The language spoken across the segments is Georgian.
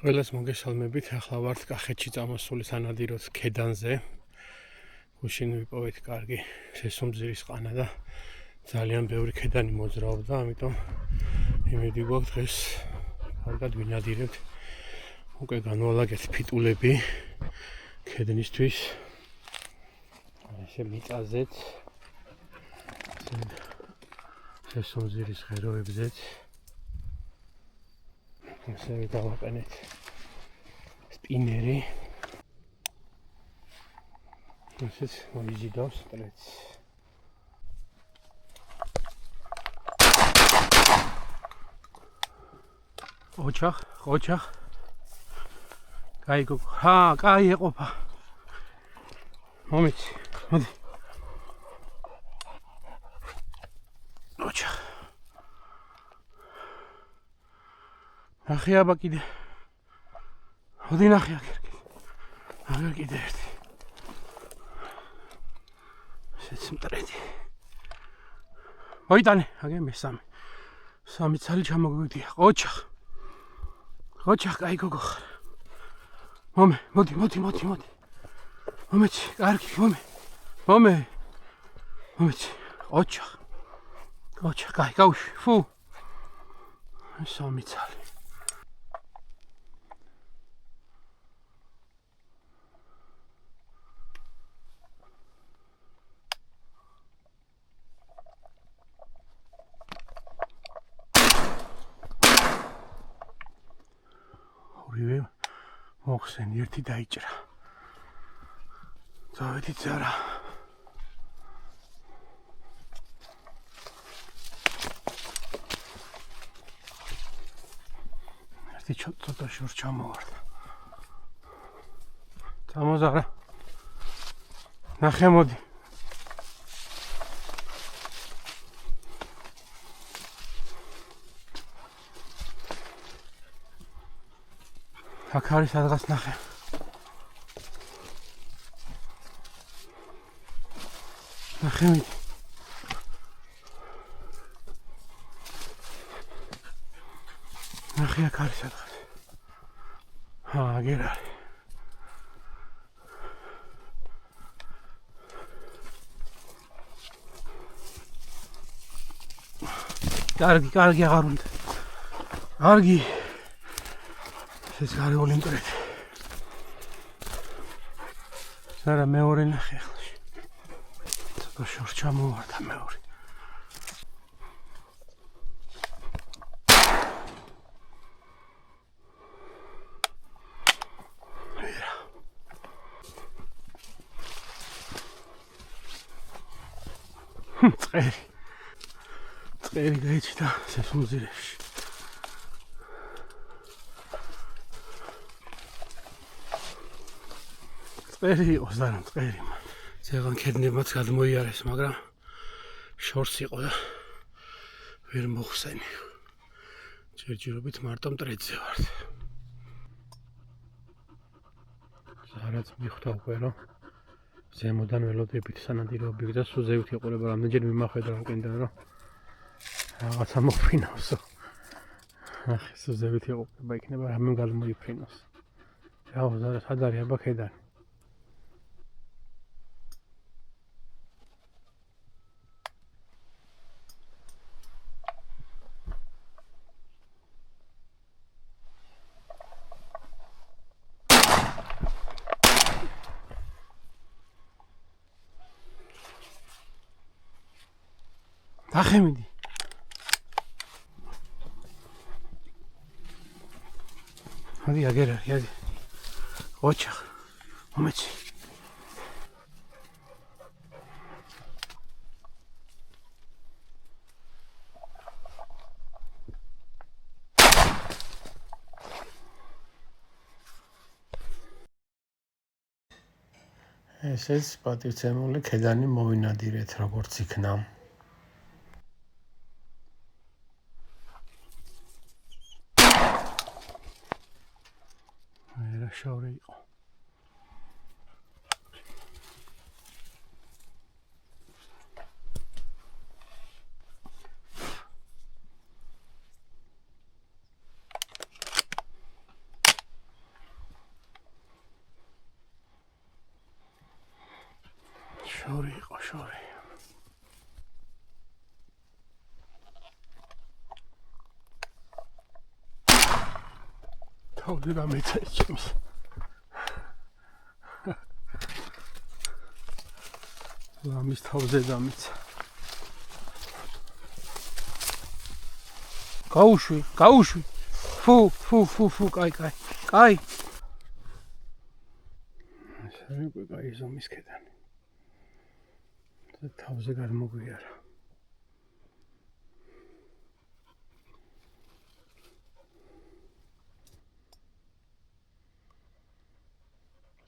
ყველას მოგესალმებით, ახლა ვართ კახეთში წამოსული სანადიროს ქედანზე. გუშინ ვიპოვეთ კარგი სესუმძირის ყანა და ძალიან ბევრი ქედანი მოძრაობდა, ამიტომ იმედი გვაქვს დღეს კარგად ვინადირებთ. უკვე განვალაგეთ ფიტულები ქედნისთვის. ესე მიწაზეც, სესუმძირის ღეროებზეც. ესე დავაყენეთ სპინერი. ესეც მოიზიდავს ტრეთს. ოჩახ. გაიგო. კაი ეყოფა. მომეც. მოდი. ოჩახ. ნახე აბა კიდე. მოდი ნახე აგერ კიდე ერთი. ესეც მტრედი. მოიტანე, აგერ მესამე. სამი ცალი ჩამოგვიდია. ოჩახ, კაი გოგო. მოდი. მომეც, კარგი, მომეც. ოჩახ, კაი, გავუშვი. ფუ. სამი ცალი. ორივე მოხსენი, ერთი დაიჭრა. წავედით ზარა. ერთი ცოტა შორს ჩამოვარდა. წამოზარა. ნახე მოდი. აქ არის სადღაც ნახე. ნახე მიდი. ნახე აქ არის სადღაც. აგერ არის. კარგი აღარ უნდა. კარგი. ეს არის ოლიმპიადი. ზარა მეორე ნახე ახლა. ცოტა შორს ჩამოვარდა მეორე. წერი გაიჩიტა სესუმძირებში. წერი იყოს და რა წერი. ზეგან ქედნებმაც გადმოიარეს, მაგრამ შორს იყო და ვერ მოხსენი. ჯერჯერობით მარტო მტრედზე ვართ. ზარაც მიხვდა უკვე, რომ ზემოდან ველოდებით სანადირო ობიექტს სულ ზევით იყურება, რამდენჯერ მიმახედა უკენდან, რომ რაღაცა მოფრინავსო. ახ, სულ ზევით იყურება, იქნება რამე გადმოიფრინოს. რაო, ზარა სად არის აბა ქედანი? ნახე მიდი. მოდი აგერ არის. ოჩახ. მომეც. ესეც პატივცემული ქედანი მოვინადირეთ, როგორც იქნა. შავრი იყო. შორი. თავზე დამეცა ჩემს. ლამის თავზე დამეცა. გაუშვი. ფუ, კაი. ესე უკვე კაი ზომის ქედანი. თავზე გადმოგვიარა.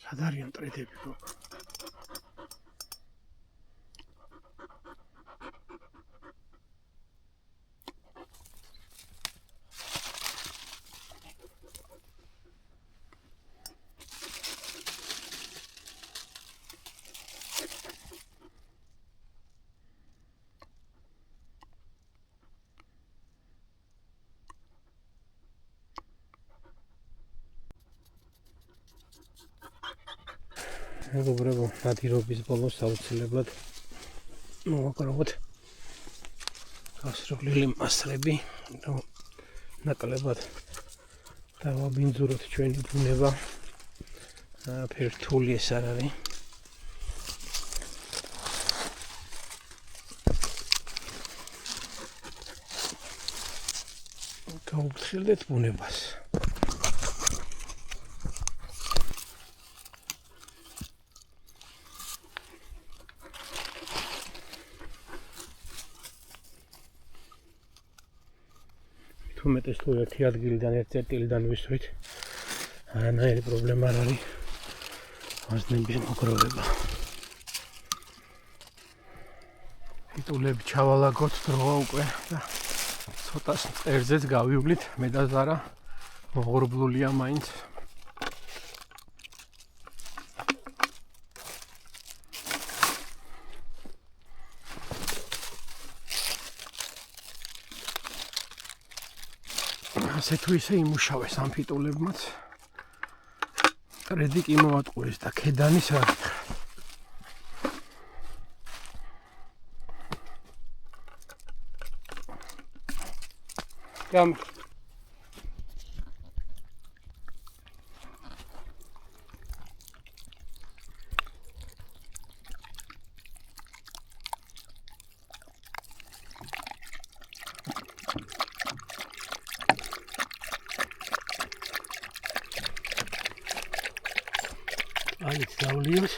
სად არიან ტრედები გოგო? მეგობრებო, ნადირობის ბოლოს აუცილებლად მოვაკრავოთ გასროლილი მასრები, რომ ნაკლებად დავაბინძუროთ ჩვენი ბუნება. ფერთული ეს არ არის. გავუფრთხილდეთ ბუნებას. უმეტეს თუ ერთი ადგილიდან ერთ წერტილიდან ვისვრით, არანაირი პრობლემა არ არის ვაზნების მოგროვება. ფიტულები ჩავალაგოთ დროა უკვე და ცოტას მწერზეც გავივლით, მე და ზარა მოღრუბლულია მაინც. ასე თუ ისე იმუშავეს ამ ფიტულებმაც. კრედი კი მოატყუეს და ქედანის რა გითხრა. Yum. It's lovely.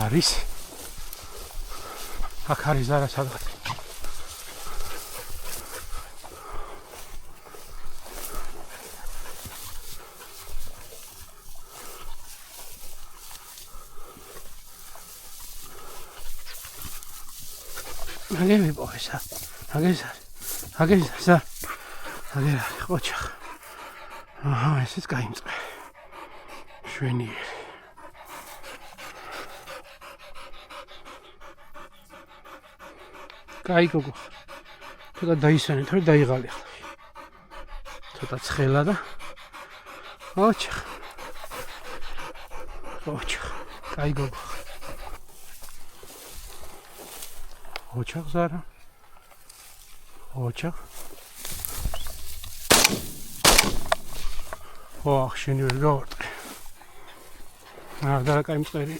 არის აქ არის არა სადღაც აგე მიპოვესა აგესა აგე ხოჩა აჰა ესეც გაიმწყე შვენიერი კაი გოგო ცოტა დაისვენე თორე დაიღალე ცოტა ცხელა და ოჩა კაი გოგო ოჩახ ზარა ოჩახ ოხ შენი ვერ გავარტყე და კაი მწყერი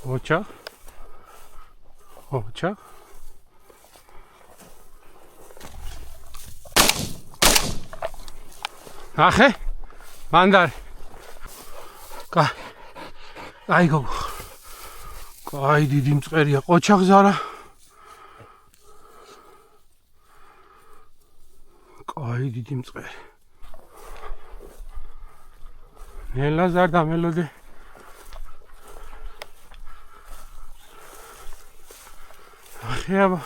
ოჩახ ახე მანდარი კაი გოგო კაი დიდი მწყერია ყოჩახ ზარა კაი დიდი მწყერი ნელა ზარ დამელოდე ახე აბა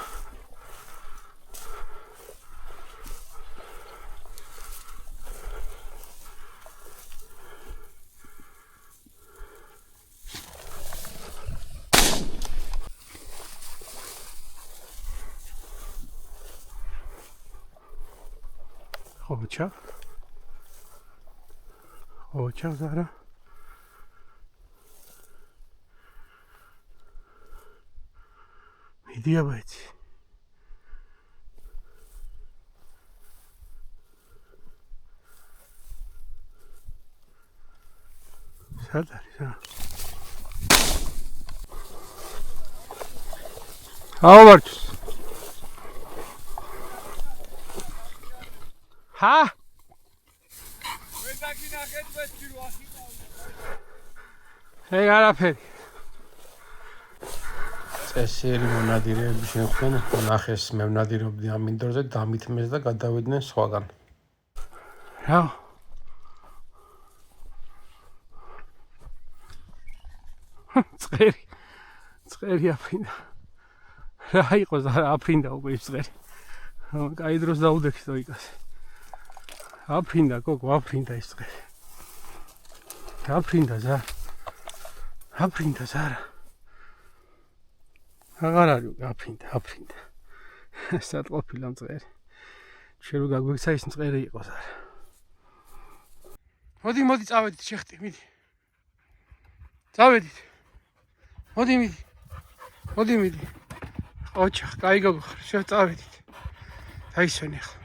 ოჩა ზარა მიდია ბაიცი სად არის რა ავარჩს ჰა ეგ არაფერი წესიერი მონადირეები შეხვდნენ ნახეს მე ვნადირობდი ამ მინდორზე დამითმეს და გადავიდნენ სხვაგან რა წყერი აფრინდა რა იყოს აფრინდა უკვე ის წყერი კაი დროს დაუდექი სტოიკას აფრინდა გოგო აფრინდა ის წყერი აფრინდა ზარა აღარ არის აფრინდა სად ყოფილა მწყერი შენ რო გაგვიქცა ის მწყერი იყოს არა მოდი წავედით შეხტი მიდი წავედით მოდი ოჩა კაი გოგო შენ წავედით დაისვენე ახლა